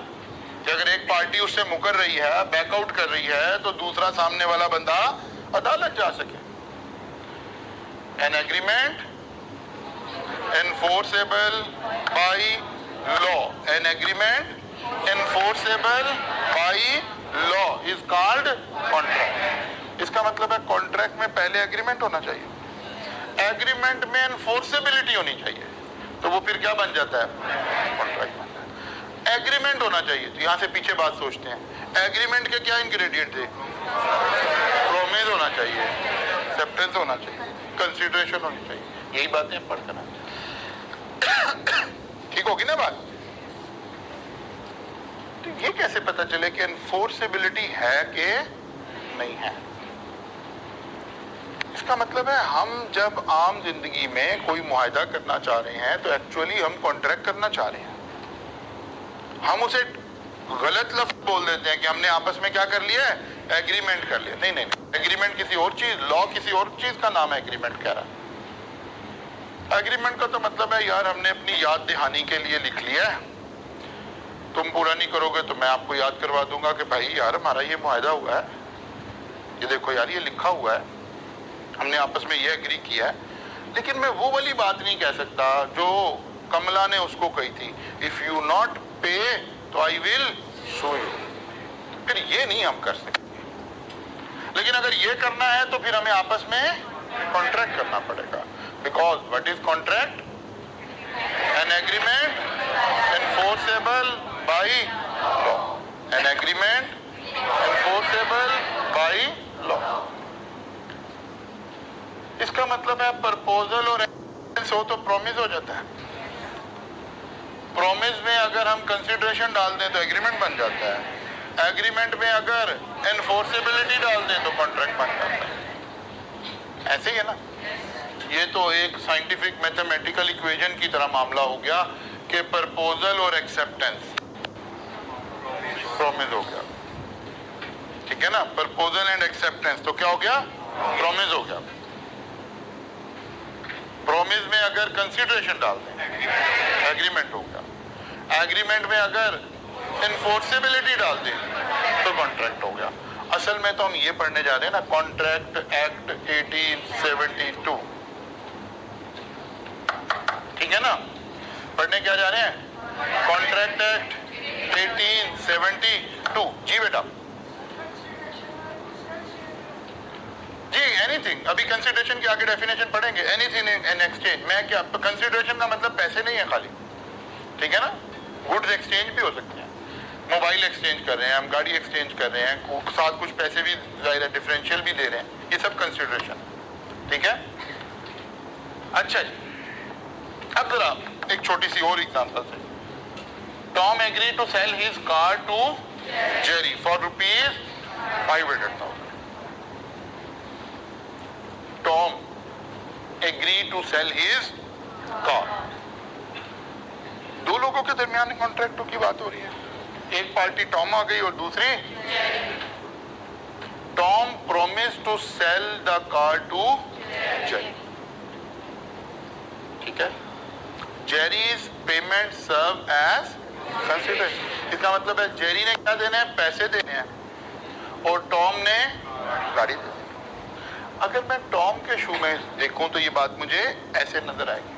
Speaker 1: कि अगर एक पार्टी उससे मुकर रही है, बैकआउट कर रही है, तो दूसरा सामने वाला बंदा अदालत जा सके। An agreement enforceable by law. An agreement enforceable by law is called contract. इसका मतलब है कॉन्ट्रैक्ट में पहले एग्रीमेंट होना चाहिए, एग्रीमेंट में एनफोर्सेबिलिटी होनी चाहिए, तो वो फिर क्या बन जाता है? कॉन्ट्रैक्ट बन जाता है। एग्रीमेंट होना चाहिए, तो यहाँ से पीछे बात सोचते हैं, एग्रीमेंट के क्या इंग्रेडिएंट थे? प्रोमिस होना चाहिए, एक्सेप्टेंस होना चाहिए, कंसीडरेशन होनी चाहिए, यही बातें पढ़ करना। ठीक होगी ना बात? तो ये कैसे पता चले कि एनफोर्सेबिलिटी है कि नहीं है? इसका मतलब है हम जब आम जिंदगी में कोई मुआहदा करना चाह रहे हैं तो एक्चुअली हम कॉन्ट्रैक्ट करना चाह रहे हैं। हम उसे गलत लफ्ज बोल देते हैं कि हमने आपस में क्या कर लिया है? एग्रीमेंट कर लिया। नहीं नहीं नहीं, एग्रीमेंट किसी और चीज, लॉ किसी और चीज का नाम है, एग्रीमेंट कह रहा है। एग्रीमेंट का तो मतलब है यार हमने अपनी याद दहानी के लिए लिख लिया है, तुम पूरा नहीं करोगे तो मैं आपको याद करवा दूंगा कि भाई यार हमारा ये मुआहदा हुआ है, ये देखो यार ये लिखा हुआ है, हमने आपस में ये एग्री किया है। लेकिन मैं वो वाली बात नहीं कह सकता जो कमला ने उसको कही थी, इफ यू नॉट पे तो आई विल शो यू। फिर ये नहीं हम कर सकते। लेकिन अगर ये करना है तो फिर हमें आपस में कॉन्ट्रैक्ट करना पड़ेगा। Because what is contract? An agreement enforceable by law. An agreement enforceable by law. इसका मतलब है प्रपोजल और एग्रीमेंट हो तो प्रॉमिस हो जाता है। प्रॉमिस में अगर हम कंसीडरेशन डाल दें तो एग्रीमेंट बन जाता है। एग्रीमेंट में अगर एनफोर्सेबिलिटी डाल दें तो कॉन्ट्रैक्ट बन जाता है। ऐसे ही है ना? ये तो एक साइंटिफिक मैथमेटिकल इक्वेशन की तरह मामला हो गया कि प्रपोजल और एक्सेप्टेंस प्रॉमिस हो गया। ठीक है ना? प्रपोजल एंड एक्सेप्टेंस तो क्या हो गया? प्रॉमिस हो गया। प्रॉमिस में अगर कंसीडरेशन डाल दें एग्रीमेंट हो गया। एग्रीमेंट में अगर एनफोर्सेबिलिटी डाल दें तो कॉन्ट्रैक्ट हो गया। असल में तो हम ये पढ़ने जा रहे हैं ना, कॉन्ट्रैक्ट एक्ट 1872। ठीक है ना? पढ़ने क्या जा रहे हैं? Contract act 1872। जी बेटा जी, एनीथिंग। अभी कंसीडरेशन के आगे डेफिनेशन पढ़ेंगे। Anything in exchange. मैं क्या, कंसीडरेशन का मतलब पैसे नहीं है खाली, ठीक है ना? गुड्स एक्सचेंज भी हो सकते हैं, मोबाइल एक्सचेंज कर रहे हैं हम, गाड़ी एक्सचेंज कर रहे हैं, साथ कुछ पैसे भी जाहिर है डिफरेंशियल भी दे रहे हैं, ये सब कंसीडरेशन। ठीक है? अच्छा जी, अब जरा एक छोटी सी और एग्जांपल से। Tom agree to sell his car to Jerry for ₹500,000। Tom agree to sell his car. दो लोगों के दरमियान कॉन्ट्रैक्टों की बात हो रही है। एक पार्टी टॉम आ गई और दूसरी Tom promise to sell the car to Jerry. ठीक है? Jerry's payment serve as consideration. इसका मतलब है जेरी ने क्या देने हैं? पैसे देने हैं और टॉम ने गाड़ी देनी है। अगर मैं टॉम के शू में देखूं तो ये बात मुझे ऐसे नजर आएगी।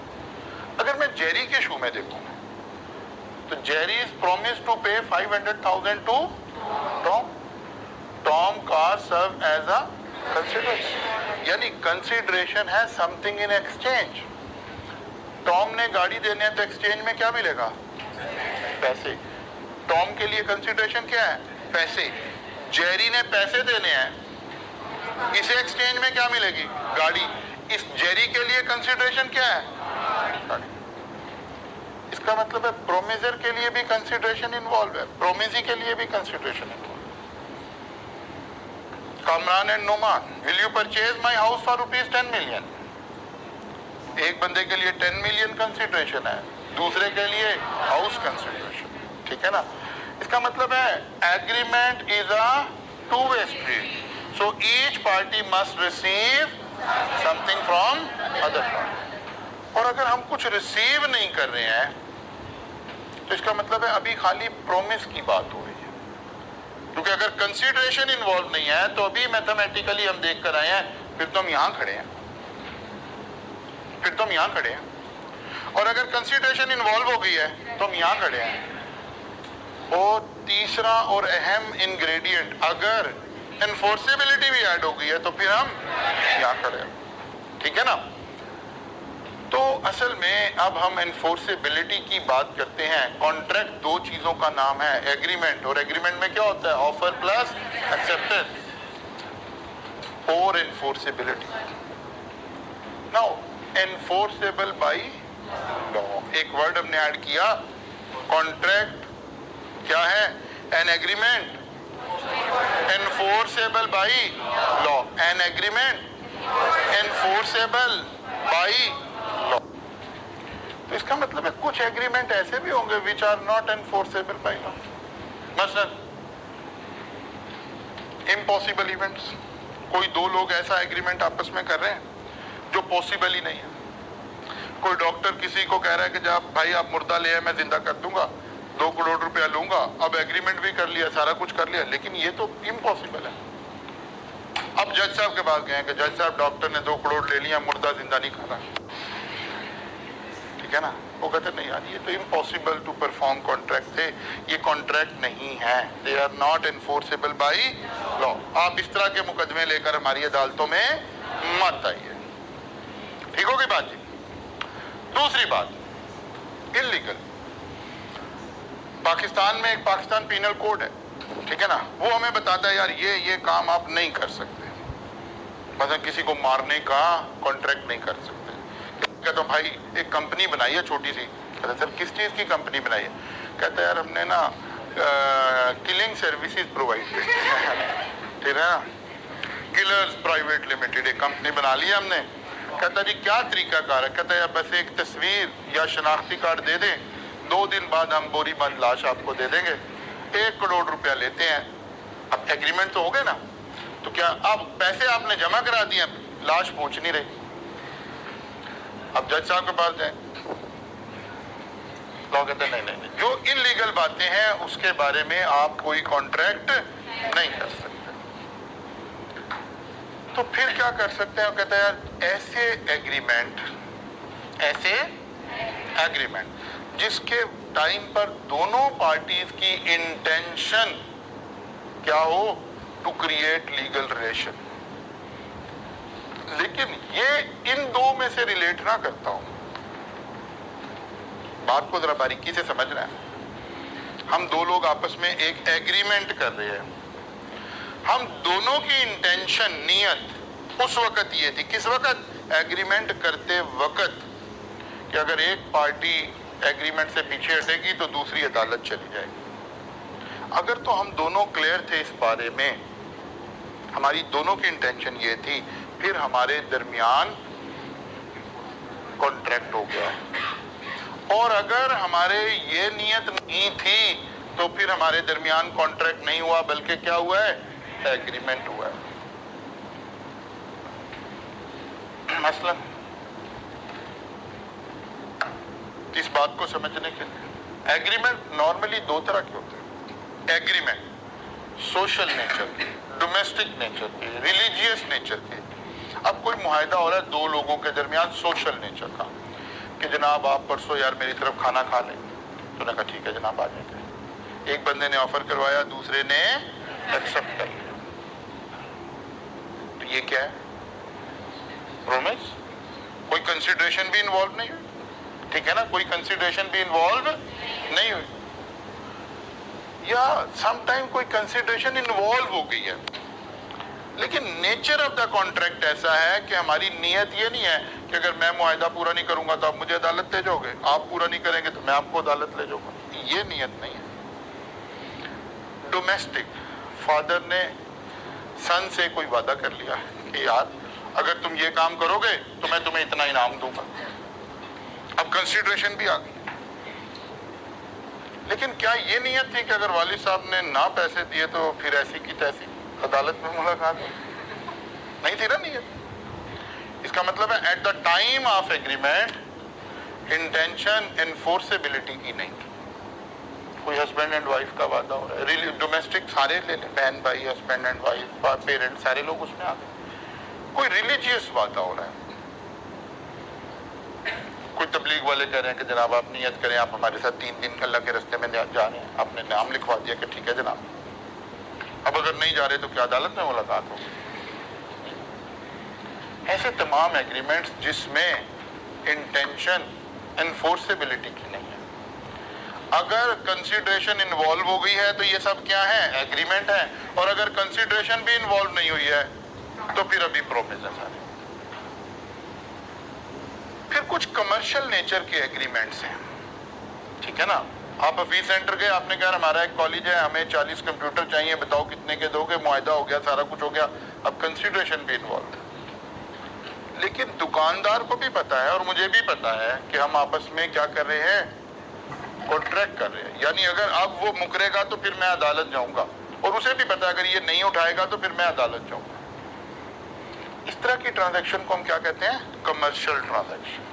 Speaker 1: अगर मैं जेरी के शू में देखूं तो Jerry is promise to pay 500,000 to Tom. Tom car serve as a consideration, यानी कंसीडरेशन है समथिंग इन एक्सचेंज। टॉम ने गाड़ी देने हैं तो एक्सचेंज में क्या मिलेगा? पैसे। टॉम के लिए कंसीडरेशन क्या है? पैसे। जेरी ने पैसे देने हैं, इसे एक्सचेंज में क्या मिलेगी? गाड़ी। इस जेरी के लिए कंसीडरेशन क्या है? गाड़ी। इसका मतलब है प्रोमिसर के लिए भी कंसीडरेशन इन्वॉल्व है, प्रोमिसी के लिए भी consideration involve. Kamran and Noman, will you purchase my house for ₹10 million. एक बंदे के लिए 10 मिलियन कंसीडरेशन है, दूसरे के लिए हाउस कंसीडरेशन। ठीक है ना? इसका मतलब है agreement is a two way street, so each party must receive something from other party. और अगर हम कुछ रिसीव नहीं कर रहे हैं तो इसका मतलब है अभी खाली प्रोमिस की बात हो रही है। क्योंकि अगर कंसीडरेशन इन्वॉल्व नहीं है तो अभी मैथमेटिकली हम देख कर आए हैं, फिर तो हम यहां खड़े हैं, फिर तो हम यहां खड़े हैं। और अगर कंसीडरेशन इन्वॉल्व हो गई है तो हम यहां खड़े हैं। और तीसरा और अहम इंग्रेडिएंट, अगर एनफोर्सेबिलिटी भी ऐड हो गई है तो फिर हम यहां खड़े हैं, ठीक है ना। तो असल में अब हम एनफोर्सेबिलिटी की बात करते हैं। कॉन्ट्रैक्ट दो चीजों का नाम है, एग्रीमेंट, और एग्रीमेंट में क्या होता है, ऑफर प्लस एक्सेप्टेंस, और enforceability. Now enforceable by law, एक वर्ड हमने ऐड किया, कॉन्ट्रैक्ट क्या है, an agreement enforceable by law, an agreement enforceable by law. तो इसका मतलब है कुछ एग्रीमेंट ऐसे भी होंगे which are not enforceable by law. मसलन इम्पॉसिबल इवेंट्स, कोई दो लोग ऐसा एग्रीमेंट आपस में कर रहे हैं जो पॉसिबल ही नहीं है। कोई डॉक्टर किसी को कह रहा है कि जब भाई आप मुर्दा ले आए मैं जिंदा कर दूंगा, 2 करोड़ रुपया लूंगा, अब एग्रीमेंट भी कर लिया, सारा कुछ कर लिया, लेकिन ये तो इम्पॉसिबल है। अब जज साहब के पास गए कि जज साहब डॉक्टर ने 2 करोड़ ले लिया, मुर्दा जिंदा नहीं कर रहा, ठीक है ना। वो कहते नहीं यार ये तो इम्पॉसिबल टू परफॉर्म कॉन्ट्रैक्ट थे, ये कॉन्ट्रैक्ट नहीं है, they are not enforceable by law. आप इस तरह के मुकदमे लेकर हमारी अदालतों में मत आइए, ठीक होगी बात जी। दूसरी बात, इल्लीगल। पाकिस्तान में एक पाकिस्तान पीनल कोड है, ठीक है ना, वो हमें बताता है यार ये काम आप नहीं कर सकते। मतलब किसी को मारने का कॉन्ट्रैक्ट नहीं कर सकते। कहता भाई एक कंपनी बनाई है छोटी सी। कहता सर किस चीज की कंपनी बनाई है? कहता यार हमने ना किलिंग सर्विसेज प्रोवाइड की, ठीक है ना, किलर्स प्राइवेट लिमिटेड एक कंपनी बना ली हमने। कहता जी क्या तरीकाकार है? कहता यार बस एक तस्वीर या शनाख्ती कार्ड दे दें, 2 दिन बाद हम बोरी बंद लाश आपको दे देंगे, 1 करोड़ रुपया लेते हैं। अब एग्रीमेंट तो हो गए ना, तो क्या अब पैसे आपने जमा करा दिए, लाश पहुंच नहीं रही। अब जज साहब के पास जाए, लोग कहते हैं नहीं, जो इनलीगल बातें हैं उसके बारे में आप कोई कॉन्ट्रैक्ट नहीं कर सकते। तो फिर क्या कर सकते हैं? कहते हैं ऐसे एग्रीमेंट जिसके टाइम पर दोनों पार्टीज की इंटेंशन क्या हो, टू क्रिएट लीगल रिलेशन, लेकिन ये इन दो में से रिलेट ना करता हूं। बात को जरा बारीकी से समझना है। हम दो लोग आपस में एक एग्रीमेंट कर रहे हैं, हम दोनों की इंटेंशन, नियत उस वक्त ये थी, किस वक्त? एग्रीमेंट करते वक्त, कि अगर एक पार्टी एग्रीमेंट से पीछे हटेगी तो दूसरी अदालत चली जाएगी। अगर तो हम दोनों क्लियर थे इस बारे में, हमारी दोनों की इंटेंशन ये थी, फिर हमारे दरमियान कॉन्ट्रैक्ट हो गया। और अगर हमारे ये नियत नहीं थी तो फिर हमारे दरमियान कॉन्ट्रैक्ट नहीं हुआ, बल्कि क्या हुआ है? एग्रीमेंट हुआ है। मसलन इस बात को समझने के लिए, एग्रीमेंट नॉर्मली 2 तरह के होते हैं। एग्रीमेंट सोशल नेचर के, डोमेस्टिक नेचर के, रिलीजियस नेचर के। अब कोई मुआहदा हो रहा है 2 लोगों के दरमियान सोशल नेचर का, कि जनाब आप परसों यार मेरी तरफ खाना खा लें, तो ने कहा ठीक है जनाब आ जाएंगे। एक बंदे ने ऑफर करवाया, दूसरे ने एक्सेप्ट कर लिया, तो ये क्या है? प्रोमिस। कोई कंसिडरेशन भी इन्वॉल्व नहीं हुई, ठीक है ना, कोई कंसिडरेशन भी इन्वॉल्व नहीं हुई, या समटाइम कोई कंसिडरेशन इन्वॉल्व हो गई है, लेकिन नेचर ऑफ द कॉन्ट्रैक्ट ऐसा है कि हमारी नियत ये नहीं है कि अगर मैं मुआहदा पूरा नहीं करूंगा तो आप मुझे अदालत ले जाओगे, आप पूरा नहीं करेंगे तो मैं आपको अदालत ले जाऊंगा, ये नियत नहीं है। डोमेस्टिक, फादर ने सन से कोई वादा कर लिया कि यार अगर तुम ये काम करोगे तो मैं तुम्हें इतना इनाम दूंगा। अब कंसिडरेशन भी आ गई, लेकिन क्या ये नियत थी कि अगर वालिद साहब ने ना पैसे दिए तो फिर ऐसी की तैसी अदालत में मुलाकात हो? नहीं थी ना नियत। इसका मतलब है eight the time of agreement intention enforceability की नहीं थी, कोई हस्बैंड एंड वाइफ का वादा हो रहा है, डोमेस्टिक सारे ले लें, बहन भाई, हस्बैंड एंड वाइफ, पेरेंट्स, सारे लोग उसमें आ गए। कोई रिलीजियस वादा हो रहा है, कोई तबलीग वाले कह रहे हैं कि जनाब आप नियत करें, आप हमारे साथ 3 दिन अल्लाह के रास्ते में जा रहे हैं, आपने नाम लिखवा दिया कि ठीक है जनाब, अब अगर नहीं जा रहे तो क्या अदालत में मुलाकात हो। ऐसे तमाम एग्रीमेंट्स जिसमें इंटेंशन एनफोर्सेबिलिटी की नहीं है, अगर कंसिडरेशन इन्वॉल्व हो गई है तो ये सब क्या है, एग्रीमेंट है, और अगर कंसिडरेशन भी इन्वॉल्व नहीं हुई है तो फिर अभी प्रोमिस है सारे। फिर कुछ कमर्शियल नेचर के एग्रीमेंट्स हैं, ठीक है ना। आप हफीज सेंटर गए, आपने कहा हमारा एक कॉलेज है, हमें 40 कंप्यूटर चाहिए, बताओ कितने के दोगे, मुआहदा हो गया, सारा कुछ हो गया, अब कंसिडरेशन भी इन्वॉल्व है। लेकिन दुकानदार को भी पता है और मुझे भी पता है कि हम आपस में क्या कर रहे हैं, कॉन्ट्रैक्ट कर रहे हैं, यानी अगर अब वो मुकरेगा तो फिर मैं अदालत जाऊंगा, और उसे भी पता है अगर ये नहीं उठाएगा तो फिर मैं अदालत जाऊंगा। इस तरह की ट्रांजैक्शन को हम क्या कहते हैं, कमर्शियल ट्रांजैक्शन।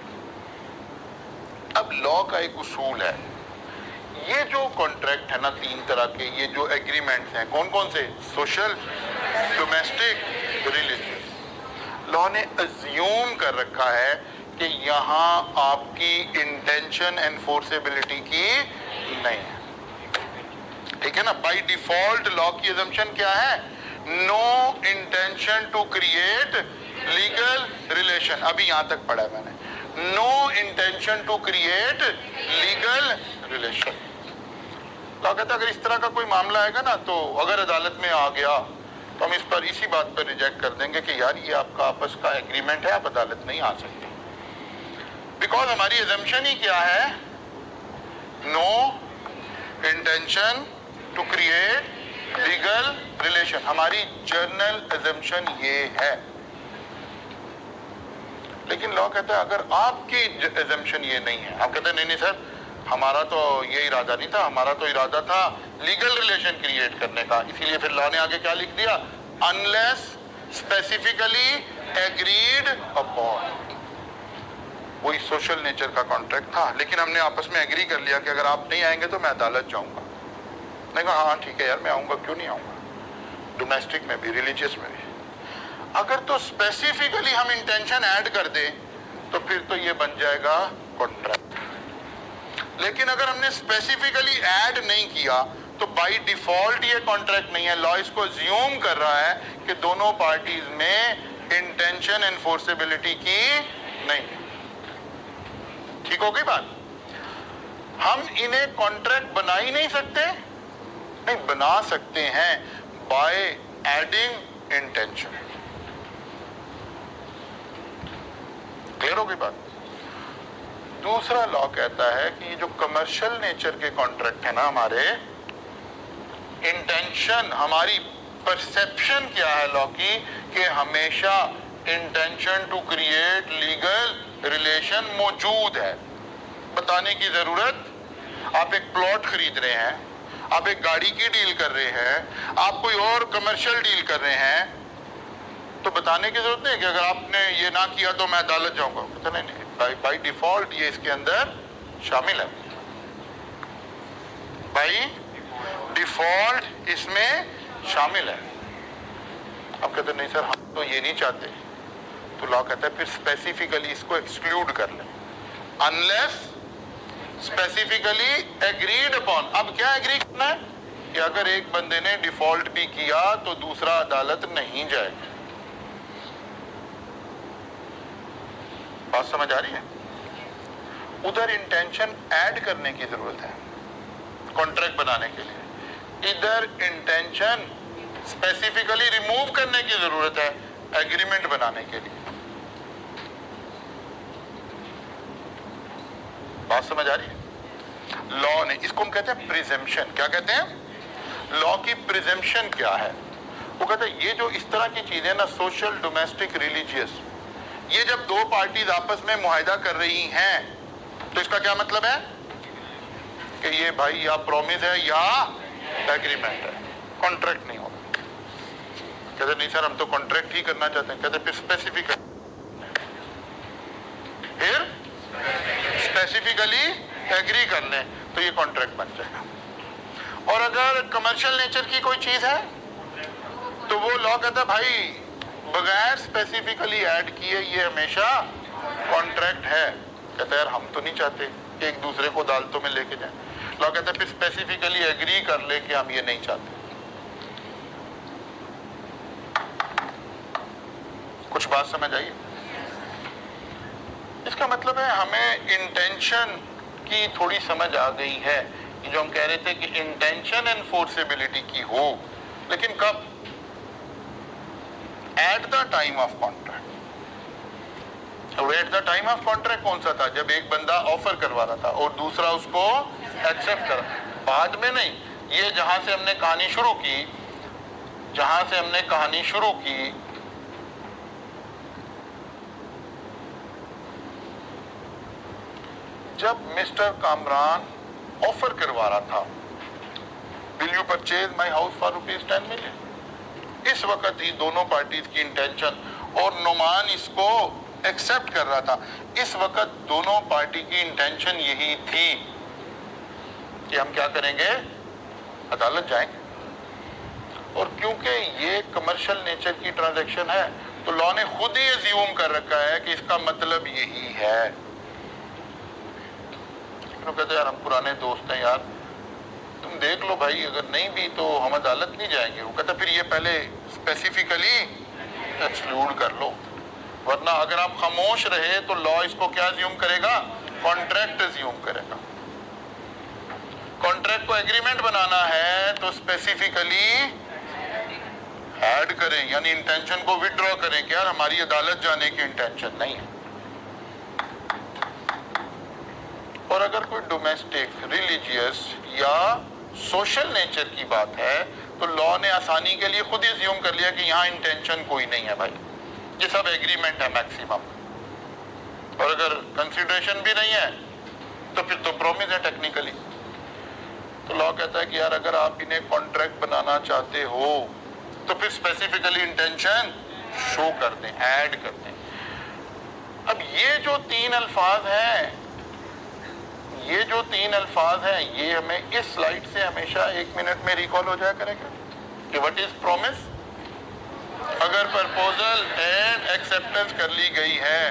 Speaker 1: अब लॉ का एक उसूल है, ये जो कॉन्ट्रैक्ट है ना 3 तरह के, ये जो एग्रीमेंट्स हैं, कौन कौन से, सोशल, डोमेस्टिक, रिलीजियस, लॉ ने अज्यूम कर रखा है कि यहाँ आपकी इंटेंशन एनफोर्सेबिलिटी की नहीं है, ठीक है ना। बाय डिफॉल्ट लॉ की अजम्पशन क्या है, no intention to create legal relation, अभी यहां तक पढ़ा है मैंने, no intention to create legal relation. तो कहता है अगर इस तरह का कोई मामला आएगा ना, तो अगर अदालत में आ गया तो हम इस पर इसी बात पर रिजेक्ट कर देंगे कि यार ये आपका आपस का एग्रीमेंट है, आप अदालत नहीं आ सकते, बिकॉज हमारी अजम्पशन ही क्या है, no intention to create legal relation, हमारी जर्नल अजम्पशन ये है। लेकिन लॉ कहता है अगर आपकी अजम्पशन ये नहीं है, आप कहते हैं नहीं नहीं सर हमारा तो ये इरादा नहीं था, हमारा तो इरादा था लीगल रिलेशन क्रिएट करने का, इसीलिए फिर लॉ ने आगे क्या लिख दिया, अनलेस स्पेसिफिकली एग्रीड अपॉन। वही सोशल नेचर का कॉन्ट्रैक्ट था, लेकिन हमने आपस में एग्री कर लिया कि अगर आप नहीं आएंगे तो मैं अदालत जाऊंगा। मैं कहा हाँ ठीक है यार मैं आऊंगा, क्यों नहीं आऊंगा, डोमेस्टिक में भी रिलीजियस में भी। अगर तो स्पेसिफिकली हम इंटेंशन ऐड कर दें तो फिर तो ये बन जाएगा कॉन्ट्रैक्ट, लेकिन अगर हमने स्पेसिफिकली ऐड नहीं किया तो बाय डिफॉल्ट ये कॉन्ट्रैक्ट नहीं है। लॉ इसको अज्यूम कर रहा है कि दोनों पार्टीज में इंटेंशन एनफोर्सेबिलिटी की नहीं। ठीक हो गई बात। हम इन्हें कॉन्ट्रैक्ट बना ही नहीं सकते, नहीं बना सकते हैं बाय एडिंग इंटेंशन। क्लियर हो गई बात। दूसरा लॉ कहता है कि जो कमर्शियल नेचर के कॉन्ट्रैक्ट है ना हमारे, इंटेंशन, हमारी परसेप्शन क्या है लॉ की कि हमेशा intention to create legal relation मौजूद है। बताने की जरूरत, आप एक प्लॉट खरीद रहे हैं, आप एक गाड़ी की डील कर रहे हैं, आप कोई और कमर्शियल डील कर रहे हैं, तो बताने की जरूरत नहीं कि अगर आपने ये ना किया तो मैं अदालत जाऊंगा। पता नहीं, बाय डिफॉल्ट ये इसके अंदर शामिल है, बाय डिफॉल्ट इसमें शामिल है। अब कहते नहीं सर हम तो ये नहीं चाहते, तो लॉ कहता है फिर स्पेसिफिकली इसको एक्सक्लूड कर लें, अनलेस स्पेसिफिकली एग्रीड अपॉन। अब क्या एग्री करना है कि अगर एक बंदे ने डिफॉल्ट भी किया तो दूसरा अदालत नहीं जाएगा। बात समझ आ रही है। उधर इंटेंशन ऐड करने की जरूरत है कॉन्ट्रैक्ट बनाने के लिए, इधर इंटेंशन स्पेसिफिकली रिमूव करने की जरूरत है एग्रीमेंट बनाने के लिए। बात समझ आ रही है। लॉ ने, इसको हम कहते हैं प्रिजम्पशन। क्या कहते हैं? लॉ की प्रिजम्पशन क्या है? वो कहते हैं ये जो इस तरह की चीजें ना, सोशल, डोमेस्टिक, रिलीजियस, ये जब दो पार्टीज आपस में मुआहदा कर रही हैं तो इसका क्या मतलब है कि ये भाई या प्रॉमिस है या एग्रीमेंट है, कॉन्ट्रैक्ट नहीं होगा। कहते नहीं सर हम तो कॉन्ट्रैक्ट ही करना चाहते हैं। कहते फिर स्पेसिफिक, फिर स्पेसिफिकली एग्री कर लें तो ये कॉन्ट्रैक्ट बन जाएगा। और अगर कमर्शियल नेचर की कोई चीज है तो वो लॉ कहता है भाई बगैर स्पेसिफिकली ऐड किए ये हमेशा कॉन्ट्रैक्ट है। कहता है यार हम तो नहीं चाहते कि एक दूसरे को अदालतों में लेके जाए। लॉ कहता है फिर स्पेसिफिकली एग्री कर ले कि हम ये नहीं चाहते। कुछ बात समझ आई? इसका मतलब है हमें इंटेंशन की थोड़ी समझ आ गई है कि जो हम कह रहे थे कि इंटेंशन एनफोर्सेबिलिटी की हो, लेकिन कब? At the time of contract. और at the time of contract कौन सा था? जब एक बंदा ऑफर करवा रहा था और दूसरा उसको एक्सेप्ट कर, बाद में नहीं। ये जहां से हमने कहानी शुरू की जब मिस्टर कामरान ऑफर करवा रहा था, will you purchase my house for ₹10 million, इस वक्त ही दोनों पार्टीज की इंटेंशन, और नुमान इसको एक्सेप्ट कर रहा था, इस वक्त दोनों पार्टी की इंटेंशन यही थी कि हम क्या करेंगे, अदालत जाएंगे। और क्योंकि ये कमर्शियल नेचर की ट्रांजैक्शन है तो लॉ ने खुद ही अज्यूम कर रखा है कि इसका मतलब यही है। तो कहते यार हम पुराने दोस्त हैं यार, तुम देख लो भाई, अगर नहीं भी तो हम अदालत नहीं जाएंगे। वो कहता फिर ये पहले स्पेसिफिकली एक्सक्लूड कर लो, वरना अगर आप खामोश रहे तो लॉ इसको क्या अज्यूम करेगा, कॉन्ट्रैक्ट अज्यूम करेगा। कॉन्ट्रैक्ट को एग्रीमेंट बनाना है तो स्पेसिफिकली ऐड करें, यानी इंटेंशन को विड्रॉ करें कि यार हमारी अदालत जाने की इंटेंशन नहीं है। और अगर कोई डोमेस्टिक, रिलीजियस या सोशल नेचर की बात है तो लॉ ने आसानी के लिए खुद ही अज्यूम कर लिया कि यहाँ इंटेंशन कोई नहीं है भाई, ये सब एग्रीमेंट है मैक्सिमम। और अगर कंसिडरेशन भी नहीं है तो फिर तो प्रॉमिस है टेक्निकली। तो लॉ कहता है कि यार अगर आप इन्हें कॉन्ट्रैक्ट बनाना चाहते हो तो फिर स्पेसिफिकली इंटेंशन शो कर दें, ऐड कर दें। अब ये जो तीन अल्फाज हैं ये हमें इस स्लाइड से हमेशा 1 मिनट में रिकॉल हो जाया करेगा कि व्हाट इज प्रॉमिस। अगर प्रपोजल एंड एक्सेप्टेंस कर ली गई है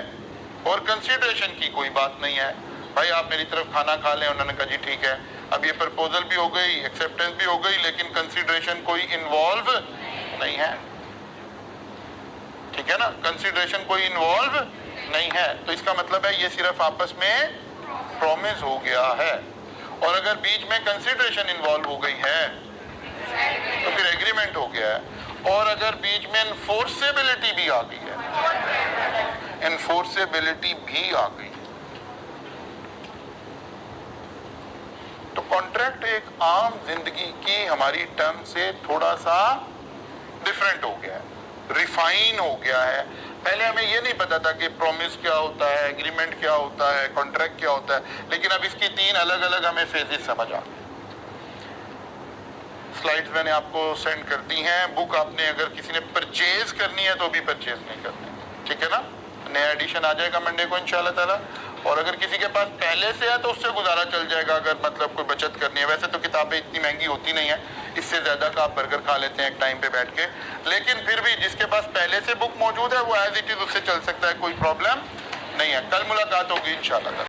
Speaker 1: और कंसीडरेशन की कोई बात नहीं है, भाई आप मेरी तरफ खाना खा लें, उन्होंने कहा जी ठीक है, अब ये प्रपोजल भी हो गई, एक्सेप्टेंस भी हो गई, लेकिन कंसीडरेशन कोई इन्वॉल्व नहीं है, ठीक है ना, कंसीडरेशन कोई इन्वॉल्व नहीं है, तो इसका मतलब है ये सिर्फ आपस में प्रॉमिस हो गया है। और अगर बीच में कंसीडरेशन इन्वॉल्व हो गई है तो फिर एग्रीमेंट हो गया है। और अगर बीच में एनफोर्सेबिलिटी भी आ गई है, तो कॉन्ट्रैक्ट एक आम जिंदगी की हमारी टर्म से थोड़ा सा डिफरेंट हो गया है, रिफाइन हो गया है। पहले हमें ये नहीं पता था कि प्रॉमिस क्या होता है, एग्रीमेंट क्या होता है, कॉन्ट्रैक्ट क्या होता है, लेकिन अब इसकी 3 अलग अलग हमें फेजेस समझ आ गए। स्लाइड्स मैंने आपको सेंड कर दी हैं। बुक आपने अगर किसी ने परचेज करनी है तो भी परचेज नहीं करनी, ठीक है ना, नया एडिशन आ जाएगा मंडे को इंशाल्लाह ताला। और अगर किसी के पास पहले से है तो उससे गुजारा चल जाएगा, अगर मतलब कोई बचत करनी है। वैसे तो किताबें इतनी महंगी होती नहीं है, इससे ज्यादा का आप बर्गर खा लेते हैं एक टाइम पे बैठ के, लेकिन फिर भी जिसके पास पहले से बुक मौजूद है वो एज इट इज उससे चल सकता है, कोई प्रॉब्लम नहीं है। कल मुलाकात होगी इंशाल्लाह।